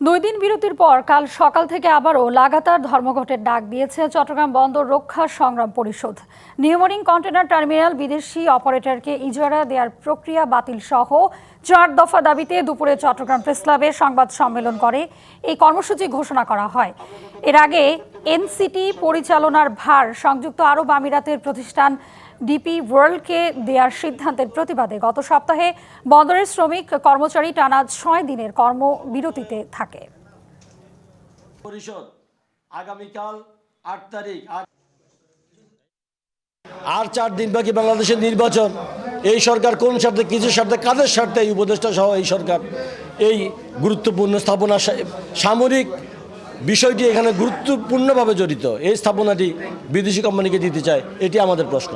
দুই দিন বিরতির পর কাল সকাল থেকে আবারও লাগাতার ধর্মঘটের ডাক দিয়েছে চট্টগ্রাম বন্দর রক্ষা সংগ্রাম পরিষদ। নিউমোরিং কন্টেনার টার্মিনাল বিদেশি অপারেটরকে ইজারা দেওয়ার প্রক্রিয়া বাতিল সহ 4 দফা দাবিতে দুপুরে চট্টগ্রাম প্রেস ক্লাবে সংবাদ সম্মেলন করে এই কর্মসূচি ঘোষণা করা হয়। এর আগে এনসিটি পরিচালনার ভার সংযুক্ত আরব আমিরাতের প্রতিষ্ঠান ডিপি ওয়ার্ল্ডকে দেওয়ার সিদ্ধান্তের প্রতিবাদে গত সপ্তাহে বন্দরের শ্রমিক কর্মচারী টানা 6 দিনের কর্মবিরতিতে থাকে। পরিষদ আগামীকাল 8 তারিখ আর 4 দিন বাকি বাংলাদেশের নির্বাচন। এই সরকার কোন স্বার্থে, কিছু স্বার্থে, কাদের স্বার্থে এই উপদেষ্টা সহ এই সরকার এই গুরুত্বপূর্ণ স্থাপনা সামরিক বিষয়টি এখানে গুরুত্বপূর্ণভাবে জড়িত, এই স্থাপনাটি বিদেশি কোম্পানিকে দিতে চায়, এটি আমাদের প্রশ্ন।